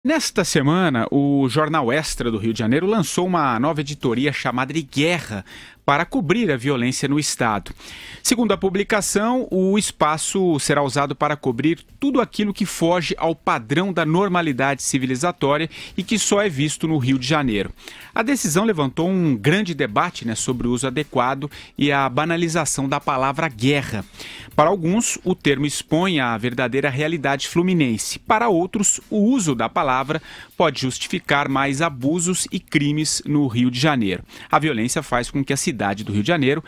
Nesta semana, o Jornal Extra do Rio de Janeiro lançou uma nova editoria chamada de Guerra para cobrir a violência no Estado. Segundo a publicação, o espaço será usado para cobrir tudo aquilo que foge ao padrão da normalidade civilizatória e que só é visto no Rio de Janeiro. A decisão levantou um grande debate, sobre o uso adequado e a banalização da palavra guerra. Para alguns, o termo expõe a verdadeira realidade fluminense. Para outros, o uso da palavra pode justificar mais abusos e crimes no Rio de Janeiro. A violência faz com que a cidade do Rio de Janeiro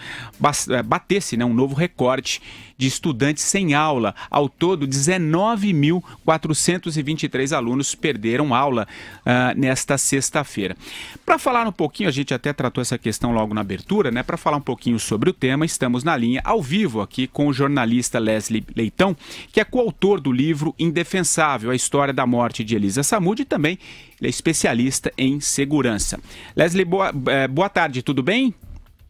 batesse um novo recorde de estudantes sem aula. Ao todo, 19.423 alunos perderam aula nesta sexta-feira. Para falar um pouquinho, a gente até tratou essa questão logo na abertura, para falar um pouquinho sobre o tema, estamos na linha ao vivo aqui com o jornalista Leslie Leitão, que é coautor do livro Indefensável, a história da morte de Elisa Samud, e também ele é especialista em segurança. Leslie, boa tarde, tudo bem?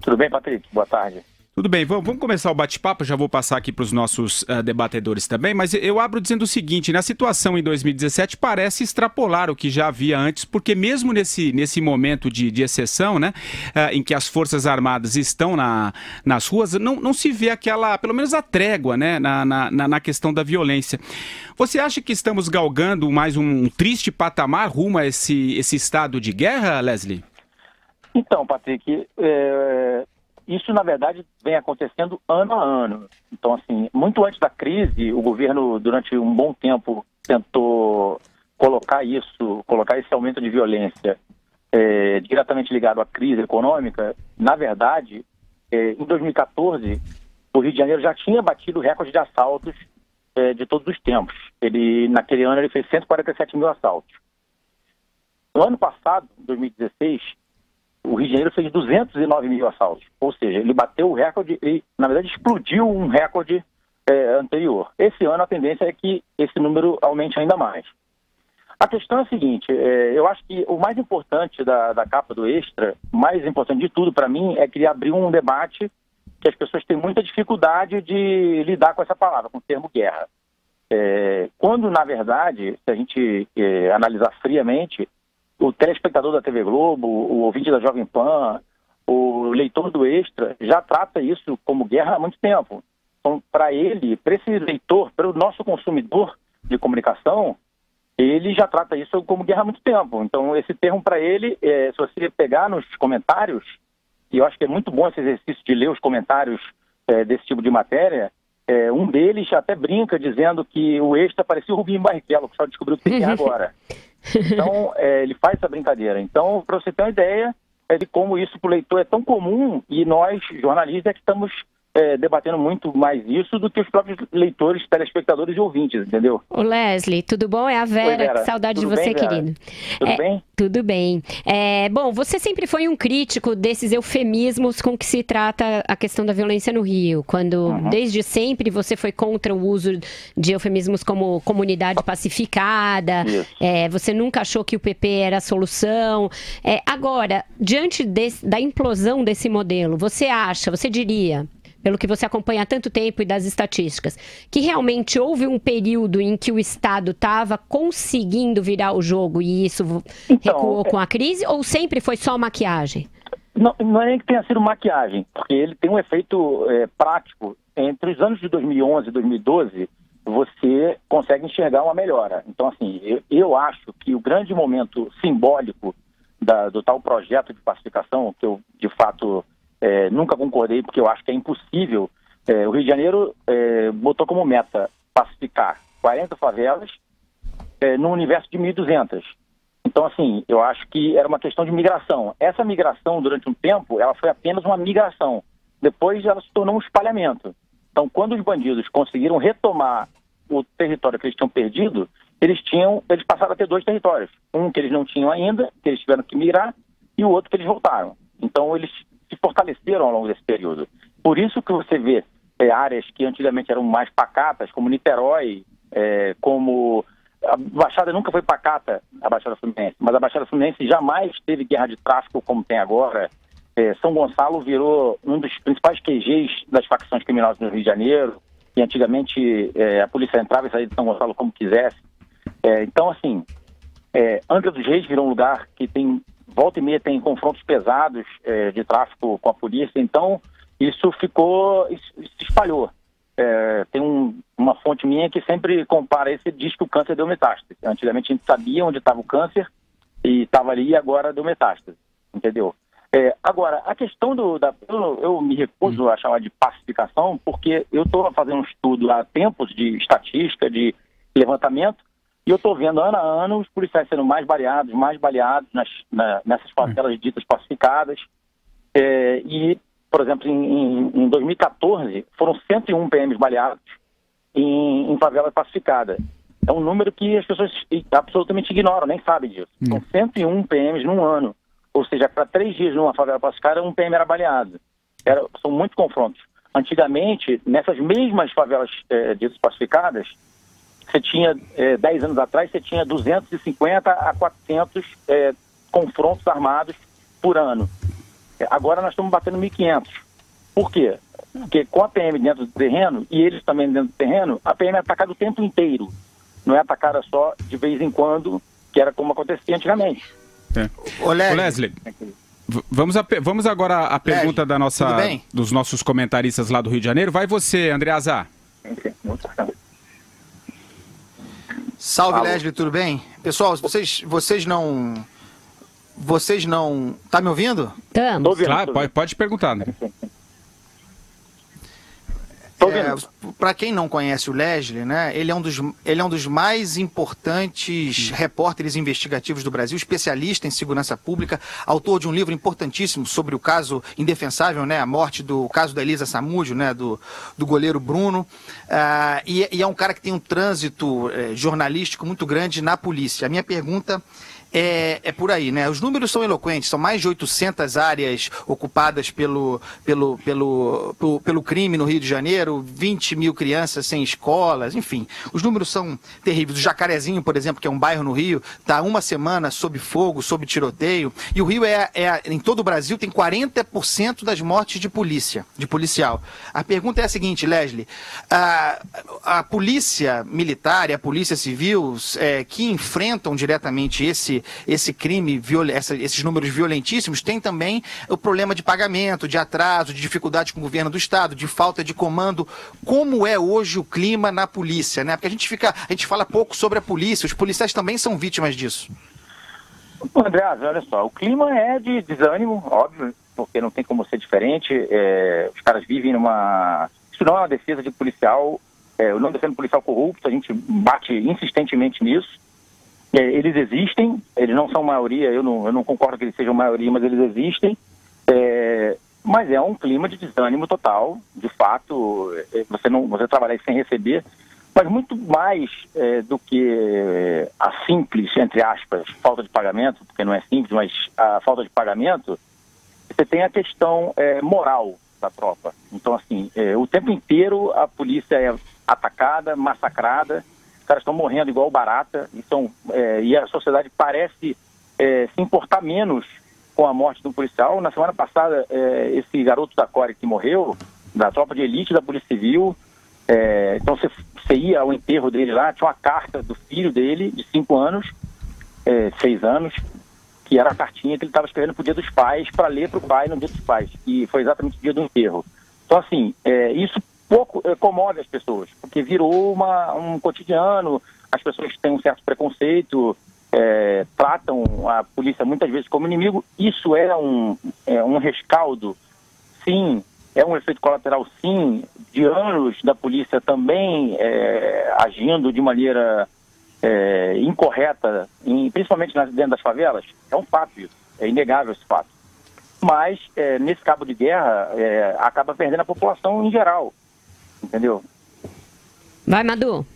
Tudo bem, Patrick? Boa tarde. Tudo bem, vamos começar o bate-papo, já vou passar aqui para os nossos debatedores também, mas eu abro dizendo o seguinte: na situação em 2017 parece extrapolar o que já havia antes, porque mesmo nesse momento de exceção, em que as Forças Armadas estão nas ruas, não se vê aquela, pelo menos a trégua, na questão da violência. Você acha que estamos galgando mais um triste patamar rumo a esse estado de guerra, Leslie? Então, Patrick, isso, na verdade, vem acontecendo ano a ano. Então, assim, muito antes da crise, o governo, durante um bom tempo, tentou colocar esse aumento de violência diretamente ligado à crise econômica. Na verdade, em 2014, o Rio de Janeiro já tinha batido o recorde de assaltos de todos os tempos. Naquele ano, ele fez 147 mil assaltos. No ano passado, 2016, o Rio de Janeiro fez 209 mil assaltos, ou seja, ele bateu o recorde e, na verdade, explodiu um recorde anterior. Esse ano a tendência é que esse número aumente ainda mais. A questão é a seguinte: eu acho que o mais importante da capa do Extra, mais importante de tudo para mim, é que ele abriu um debate que as pessoas têm muita dificuldade de lidar com essa palavra, com o termo guerra. Quando, na verdade, se a gente analisar friamente, o telespectador da TV Globo, o ouvinte da Jovem Pan, o leitor do Extra, já trata isso como guerra há muito tempo. Então, para esse leitor, para o nosso consumidor de comunicação, ele já trata isso como guerra há muito tempo. Então, esse termo para ele, se você pegar nos comentários, e eu acho que é muito bom esse exercício de ler os comentários desse tipo de matéria, um deles até brinca dizendo que o Extra parecia o Rubinho Barrichello, que só descobriu o que é agora. Então, ele faz essa brincadeira. Então, para você ter uma ideia de como isso para o leitor é tão comum, e nós, jornalistas, é que estamos debatendo muito mais isso do que os próprios leitores, telespectadores e ouvintes, entendeu? Ô Leslie, tudo bom? É a Vera. Oi, Vera. Que saudade Tudo de você, bem, Vera? querido. Tudo bem? Tudo bem. Bom, você sempre foi um crítico desses eufemismos com que se trata a questão da violência no Rio, quando desde sempre você foi contra o uso de eufemismos como comunidade pacificada, você nunca achou que o PP era a solução. Agora, diante da implosão desse modelo, você diria, pelo que você acompanha há tanto tempo e das estatísticas, que realmente houve um período em que o Estado estava conseguindo virar o jogo e isso recuou com a crise, ou sempre foi só maquiagem? Não é nem que tenha sido maquiagem, porque ele tem um efeito prático. Entre os anos de 2011 e 2012, você consegue enxergar uma melhora. Então, assim, eu acho que o grande momento simbólico do tal projeto de pacificação, que eu, de fato, nunca concordei, porque eu acho que é impossível. O Rio de Janeiro botou como meta pacificar 40 favelas num universo de 1.200. Então, assim, eu acho que era uma questão de migração. Essa migração, durante um tempo, ela foi apenas uma migração. Depois ela se tornou um espalhamento. Então, quando os bandidos conseguiram retomar o território que eles tinham perdido, eles passaram a ter dois territórios. Um que eles não tinham ainda, que eles tiveram que migrar, e o outro que eles voltaram. Então, eles se fortaleceram ao longo desse período. Por isso que você vê áreas que antigamente eram mais pacatas, como Niterói, como... A Baixada nunca foi pacata, a Baixada Fluminense, mas a Baixada Fluminense jamais teve guerra de tráfico como tem agora. São Gonçalo virou um dos principais QGs das facções criminosas no Rio de Janeiro, e antigamente a polícia entrava e saía de São Gonçalo como quisesse. Então, assim, Angra dos Reis virou um lugar que tem, volta e meia, tem confrontos pesados de tráfico com a polícia, então isso se espalhou. Tem uma fonte minha que sempre compara isso e diz que o câncer deu metástase. Antigamente a gente sabia onde estava o câncer e estava ali, e agora deu metástase, entendeu? Agora, a questão eu me recuso a chamar de pacificação, porque eu estou fazendo um estudo há tempos de estatística, de levantamento, e eu estou vendo ano a ano os policiais sendo mais baleados nessas favelas ditas pacificadas. E, por exemplo, em 2014, foram 101 PMs baleados em favela pacificada. É um número que as pessoas absolutamente ignoram, nem sabem disso. São 101 PMs num ano. Ou seja, para 3 dias numa favela pacificada, um PM era baleado. São muitos confrontos. Antigamente, nessas mesmas favelas ditas pacificadas, você tinha, 10 anos atrás, você tinha 250 a 400 confrontos armados por ano. Agora nós estamos batendo 1.500. Por quê? Porque com a PM dentro do terreno, e eles também dentro do terreno, a PM é atacada o tempo inteiro. Não é atacada só de vez em quando, que era como acontecia antigamente. Ô Leslie, vamos agora à pergunta dos nossos comentaristas lá do Rio de Janeiro. Vai você, Andreasa. Salve, Leslie, tudo bem? Pessoal, vocês não... Tá me ouvindo? Estamos. Claro, pode perguntar, né? Para quem não conhece o Leslie, né, ele é um dos mais importantes repórteres investigativos do Brasil, especialista em segurança pública, autor de um livro importantíssimo sobre o caso indefensável, né, a morte do caso da Elisa Samúdio, né, do goleiro Bruno, e é um cara que tem um trânsito jornalístico muito grande na polícia. A minha pergunta é por aí, né? Os números são eloquentes, são mais de 800 áreas ocupadas pelo crime no Rio de Janeiro, 20 mil crianças sem escolas, enfim, os números são terríveis. O Jacarezinho, por exemplo, que é um bairro no Rio, está uma semana sob fogo, sob tiroteio, e o Rio em todo o Brasil tem 40% das mortes de policial. A pergunta é a seguinte, Leslie, a polícia militar e a polícia civil que enfrentam diretamente esse crime, esses números violentíssimos, tem também o problema de pagamento, de atraso, de dificuldade com o governo do estado, de falta de comando. Como é hoje o clima na polícia, né? Porque a gente fala pouco sobre a polícia, os policiais também são vítimas disso. André, olha só, o clima é de desânimo, óbvio, porque não tem como ser diferente. Os caras vivem Isso não é uma defesa de policial, eu não defendo policial corrupto, a gente bate insistentemente nisso. Eles existem, eles não são maioria, eu não concordo que eles sejam maioria, mas eles existem. Mas é um clima de desânimo total, de fato, você trabalhar sem receber, mas muito mais do que a simples, entre aspas, falta de pagamento, porque não é simples, mas a falta de pagamento, você tem a questão moral da tropa. Então, assim, o tempo inteiro a polícia é atacada, massacrada, os caras estão morrendo igual barata, e a sociedade parece se importar menos com a morte do policial. Na semana passada, esse garoto da Core que morreu, da tropa de elite da Polícia Civil, então você ia ao enterro dele lá, tinha uma carta do filho dele, de 5 anos, 6 anos, que era a cartinha que ele estava escrevendo pro Dia dos Pais, para ler para o pai no Dia dos Pais, e foi exatamente o dia do enterro. Então, assim, isso pouco comove as pessoas, porque virou um cotidiano, as pessoas têm um certo preconceito, tratam a polícia muitas vezes como inimigo. Isso é um rescaldo, sim, é um efeito colateral, sim, de anos da polícia também agindo de maneira incorreta, principalmente dentro das favelas. É um fato isso, é inegável esse fato. Mas, nesse cabo de guerra, acaba perdendo a população em geral. Entendeu? Vai, Madu.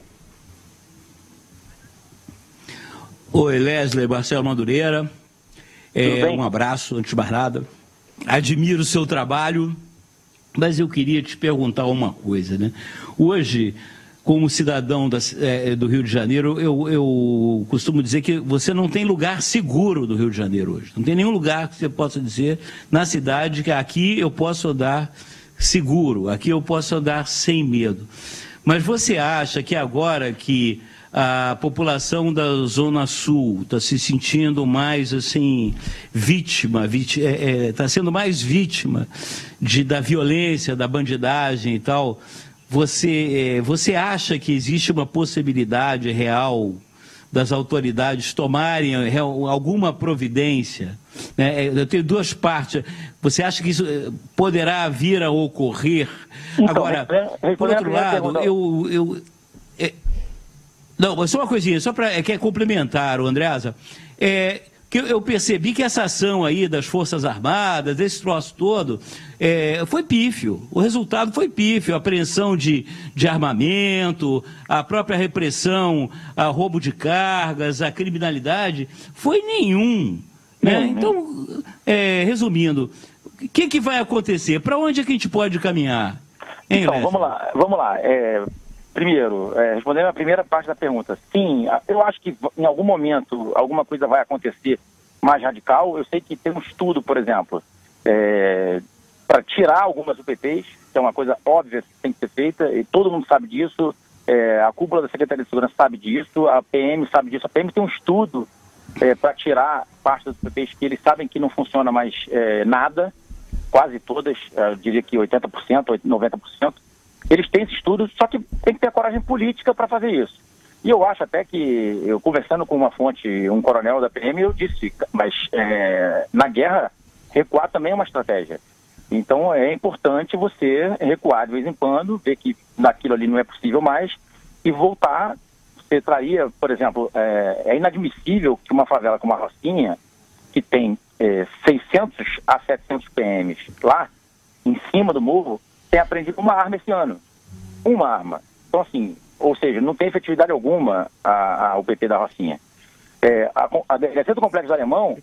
Oi, Leslie, Marcelo Madureira. Um abraço, antes de mais nada. Admiro o seu trabalho, mas eu queria te perguntar uma coisa, né? Hoje, como cidadão do Rio de Janeiro, eu costumo dizer que você não tem lugar seguro do Rio de Janeiro hoje. Não tem nenhum lugar que você possa dizer na cidade que aqui eu posso andar seguro, aqui eu posso andar sem medo. Mas você acha que agora que a população da Zona Sul está se sentindo mais assim vítima, está sendo mais vítima da violência, da bandidagem e tal. Você acha que existe uma possibilidade real das autoridades tomarem alguma providência? Eu tenho duas partes. Você acha que isso poderá vir a ocorrer? Então, agora, por outro lado, não, mas só uma coisinha, só para complementar, o Andreasa, que eu percebi que essa ação aí das Forças Armadas, esse troço todo, foi pífio. O resultado foi pífio, a apreensão de armamento, a própria repressão, a roubo de cargas, a criminalidade, foi nenhum. Né? Então, resumindo, o que vai acontecer? Para onde é que a gente pode caminhar? Hein, então, vamos lá. Primeiro, respondendo a primeira parte da pergunta, sim, eu acho que em algum momento alguma coisa vai acontecer mais radical. Eu sei que tem um estudo, por exemplo, para tirar algumas UPPs, que é uma coisa óbvia que tem que ser feita, e todo mundo sabe disso, a cúpula da Secretaria de Segurança sabe disso, a PM sabe disso. A PM tem um estudo para tirar parte das UPPs que eles sabem que não funciona mais nada, quase todas, eu diria que 80%, 90%. Eles têm esse estudo, só que tem que ter a coragem política para fazer isso. E eu acho até que, eu conversando com uma fonte, um coronel da PM, eu disse, mas na guerra, recuar também é uma estratégia. Então é importante você recuar de vez em quando, ver que naquilo ali não é possível mais, e voltar. Você traria, por exemplo, é inadmissível que uma favela como a Rocinha, que tem 600 a 700 PMs lá, em cima do morro, tem aprendido uma arma esse ano. Uma arma. Então, assim, ou seja, não tem efetividade alguma a UPP da Rocinha. A delegacia do Complexo do Alemão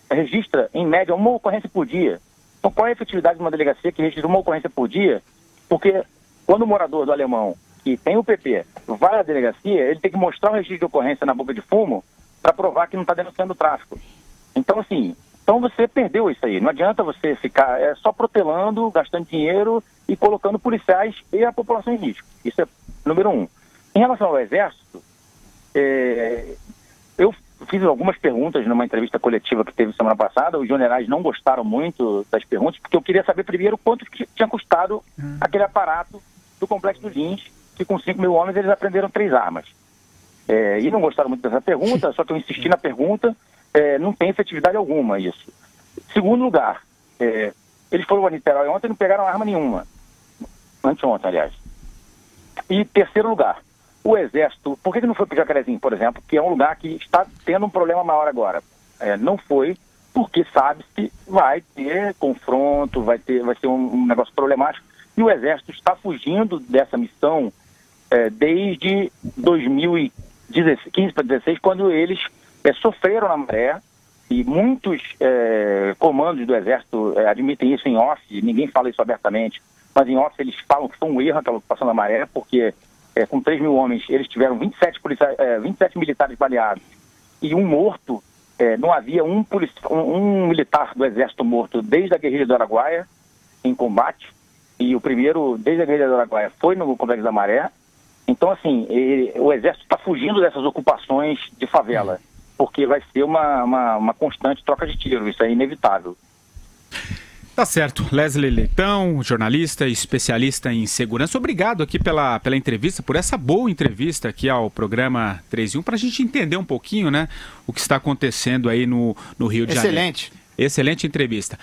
registra, em média, uma ocorrência por dia. Então, qual é a efetividade de uma delegacia que registra uma ocorrência por dia? Porque quando o morador do Alemão, que tem UPP, vai à delegacia, ele tem que mostrar o registro de ocorrência na boca de fumo para provar que não está denunciando o tráfico. Então, assim, você perdeu isso aí. Não adianta você ficar só protelando, gastando dinheiro e colocando policiais e a população em risco. Isso é número um. Em relação ao Exército, eu fiz algumas perguntas numa entrevista coletiva que teve semana passada. Os generais não gostaram muito das perguntas, porque eu queria saber primeiro quanto que tinha custado aquele aparato do Complexo do Lins, que com 5 mil homens eles aprenderam 3 armas. E não gostaram muito dessa pergunta, só que eu insisti na pergunta. Não tem efetividade alguma isso. Segundo lugar, eles foram a Niterói ontem e não pegaram arma nenhuma. Anteontem, aliás. E terceiro lugar, o Exército, por que não foi para o Jacarezinho, por exemplo, que é um lugar que está tendo um problema maior agora? Não foi, porque sabe que vai ter confronto, vai ser um negócio problemático, e o Exército está fugindo dessa missão desde 2015 para 2016, quando eles sofreram na maré, e muitos comandos do Exército admitem isso em off, ninguém fala isso abertamente, mas em off eles falam que foi um erro aquela ocupação da maré, porque com 3 mil homens eles tiveram 27 militares baleados e um morto. Não havia um militar do Exército morto desde a guerrilha do Araguaia em combate, e o primeiro desde a guerrilha do Araguaia foi no Complexo da Maré. Então, assim, o Exército está fugindo dessas ocupações de favela, porque vai ser uma constante troca de tiro, isso é inevitável. Tá certo. Leslie Leitão, jornalista e especialista em segurança, obrigado aqui pela entrevista, por essa boa entrevista aqui ao programa 3 em 1, para a gente entender um pouquinho, né, o que está acontecendo aí no Rio de Janeiro. Excelente. Excelente entrevista.